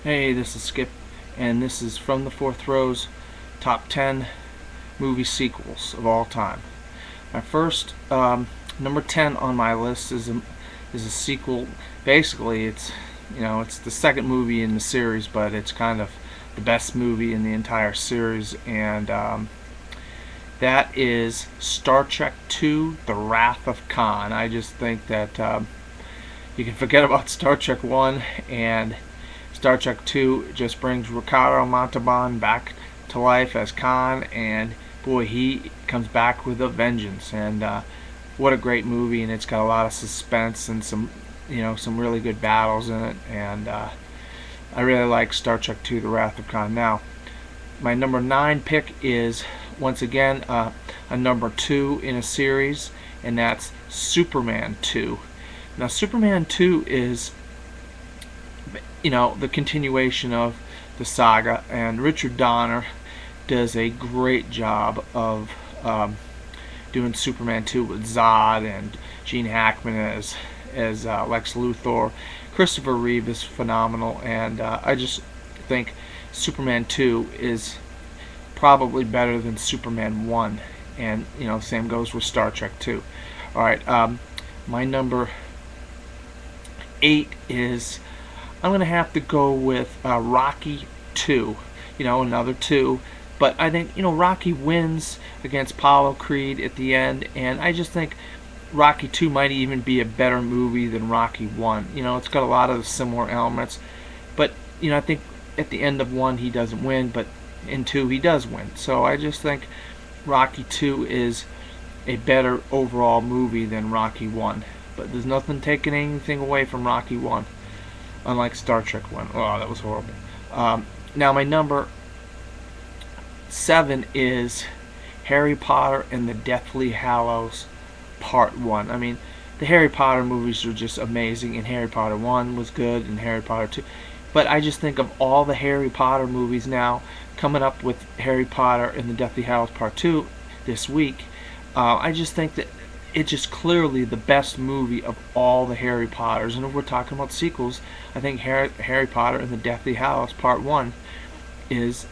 Hey, this is Skip, and this is From the Fourth Row's Top 10 Movie Sequels of All Time. My first, number 10 on my list is a sequel. Basically, it's the second movie in the series, but it's kind of the best movie in the entire series, and that is Star Trek II: The Wrath of Khan. I just think that you can forget about Star Trek 1, and Star Trek 2 just brings Ricardo Montalban back to life as Khan, and boy, he comes back with a vengeance. And what a great movie! And it's got a lot of suspense and some really good battles in it. And I really like Star Trek 2: The Wrath of Khan. Now, my number 9 pick is once again a number 2 in a series, and that's Superman 2. Now, Superman 2 is the continuation of the saga, and Richard Donner does a great job of doing Superman 2 with Zod and Gene Hackman as Lex Luthor. Christopher Reeve is phenomenal, and I just think Superman 2 is probably better than Superman 1, and same goes with Star Trek 2. Alright, my number 8 is, I'm going to have to go with Rocky 2. Another 2. But I think, Rocky wins against Apollo Creed at the end, and I just think Rocky 2 might even be a better movie than Rocky 1. It's got a lot of the similar elements, but, I think at the end of 1 he doesn't win, but in 2 he does win. So I just think Rocky 2 is a better overall movie than Rocky 1. But there's nothing taking anything away from Rocky 1. Unlike Star Trek 1. Oh, that was horrible. Now, my number 7 is Harry Potter and the Deathly Hallows Part 1. I mean, the Harry Potter movies are just amazing, and Harry Potter 1 was good, and Harry Potter 2. But I just think of all the Harry Potter movies now, coming up with Harry Potter and the Deathly Hallows Part 2 this week, I just think that it's just clearly the best movie of all the Harry Potters. And if we're talking about sequels, I think Harry Potter and the Deathly Hallows Part 1 is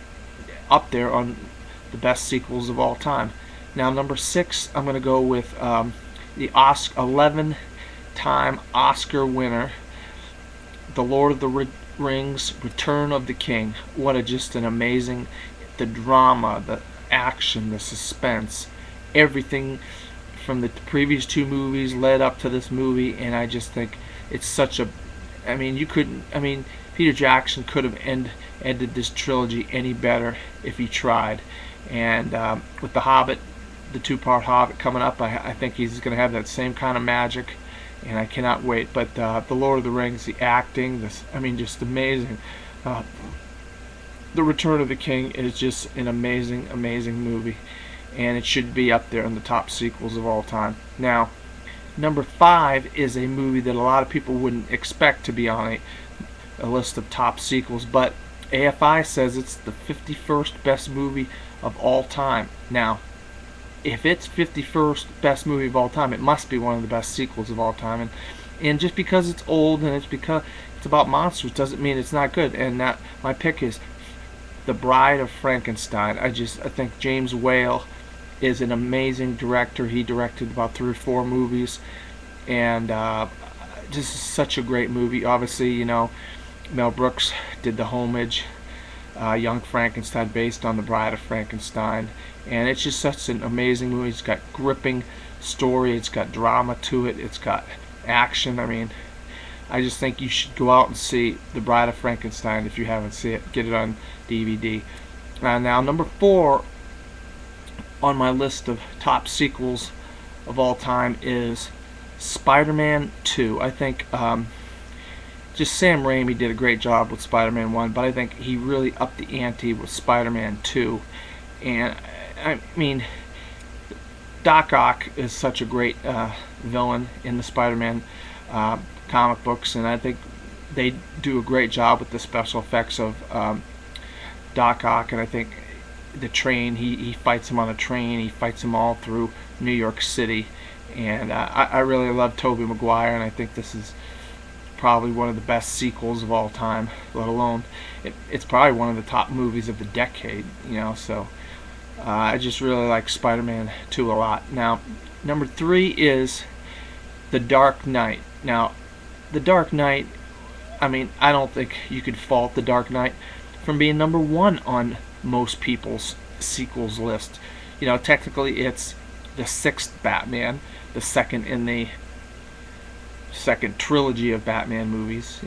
up there on the best sequels of all time. Now, number 6, I'm going to go with the 11-time Oscar winner, The Lord of the Rings: Return of the King. Just an amazing, the drama, the action, the suspense, everything from the previous 2 movies led up to this movie, and I just think it's such a, Peter Jackson could have ended this trilogy any better if he tried. And with the Hobbit, the 2-part Hobbit coming up, I think he's going to have that same kind of magic, and I cannot wait. But the Lord of the Rings, the acting, just amazing. The Return of the King is just an amazing, amazing movie, and it should be up there in the top sequels of all time. Now, number 5 is a movie that a lot of people wouldn't expect to be on a list of top sequels, but AFI says it's the 51st best movie of all time. Now, if it's 51st best movie of all time, it must be one of the best sequels of all time. And just because it's old and because it's about monsters doesn't mean it's not good. And my pick is The Bride of Frankenstein. I think James Whale is an amazing director. He directed about 3 or 4 movies, and this is such a great movie. Obviously, Mel Brooks did the homage, Young Frankenstein, based on The Bride of Frankenstein, and it's just such an amazing movie. It's got gripping story, it's got drama to it, it's got action. I just think you should go out and see The Bride of Frankenstein if you haven't seen it. Get it on DVD. Now, number 4 on my list of top sequels of all time is Spider-Man 2. I think just Sam Raimi did a great job with Spider-Man 1, but I think he really upped the ante with Spider-Man 2. And Doc Ock is such a great villain in the Spider-Man comic books, and I think they do a great job with the special effects of Doc Ock. And I think the train, he fights him on a train, he fights him all through New York City, and I really love Tobey Maguire, and I think this is probably one of the best sequels of all time, let alone it's probably one of the top movies of the decade, so I just really like Spider-Man 2 a lot. Now, number 3 is The Dark Knight. Now, The Dark Knight, I mean, I don't think you could fault The Dark Knight from being number 1 on most people's sequels list. Technically it's the 6th Batman, the second in the second trilogy of Batman movies,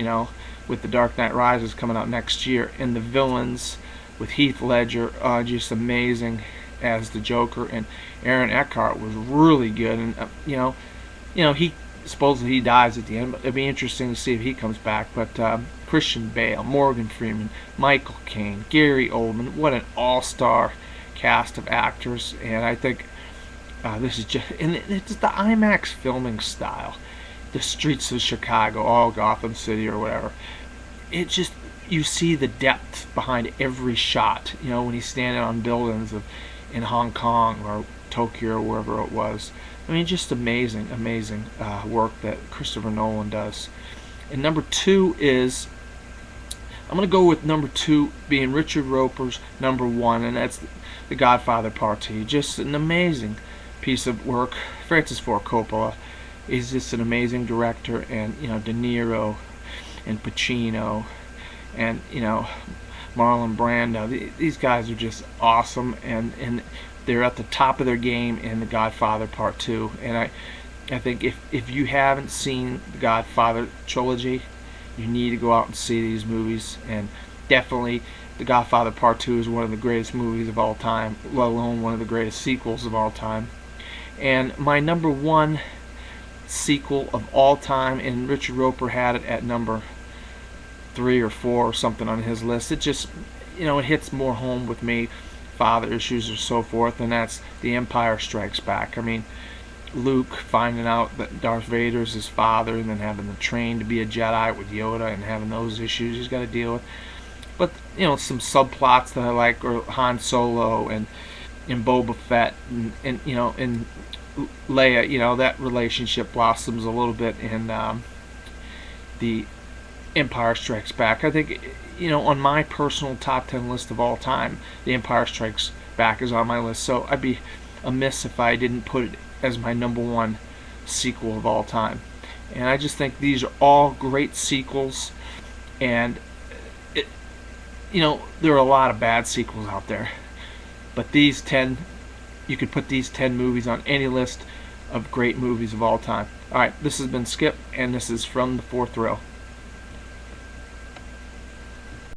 with The Dark Knight Rises coming out next year. And the villains with Heath Ledger are just amazing as the Joker, and Aaron Eckhart was really good. And he supposedly he dies at the end, but it'd be interesting to see if he comes back. But Christian Bale, Morgan Freeman, Michael Caine, Gary Oldman, what an all-star cast of actors. And I think this is just, and it's the IMAX filming style, the streets of Chicago, all Gotham City or whatever. It just, you see the depth behind every shot. When he's standing on buildings in Hong Kong or Tokyo or wherever it was. I mean, just amazing work that Christopher Nolan does. And number 2 is, I'm going to go with number 2 being Richard Roeper's number 1, and that's The Godfather Part 2. Just an amazing piece of work. Francis Ford Coppola is just an amazing director, and De Niro and Pacino and Marlon Brando. These guys are just awesome, and they're at the top of their game in The Godfather Part 2. And I think if you haven't seen the Godfather trilogy, you need to go out and see these movies. And definitely The Godfather Part 2 is one of the greatest movies of all time, let alone one of the greatest sequels of all time. And my number 1 sequel of all time, and Richard Roeper had it at number 3 or 4 or something on his list. It just, it hits more home with me, father issues or so forth, and that's The Empire Strikes Back. I mean, Luke finding out that Darth Vader's his father, and then having to train to be a Jedi with Yoda, and having those issues he's got to deal with. But some subplots that I like are Han Solo and Boba Fett, and and Leia. That relationship blossoms a little bit in The Empire Strikes Back. I think, on my personal top 10 list of all time, The Empire Strikes Back is on my list. So I'd be amiss if I didn't put it as my number 1 sequel of all time. And I just think these are all great sequels. And there are a lot of bad sequels out there, but these 10, you could put these 10 movies on any list of great movies of all time. Alright, this has been Skip, and this is From the Fourth Row.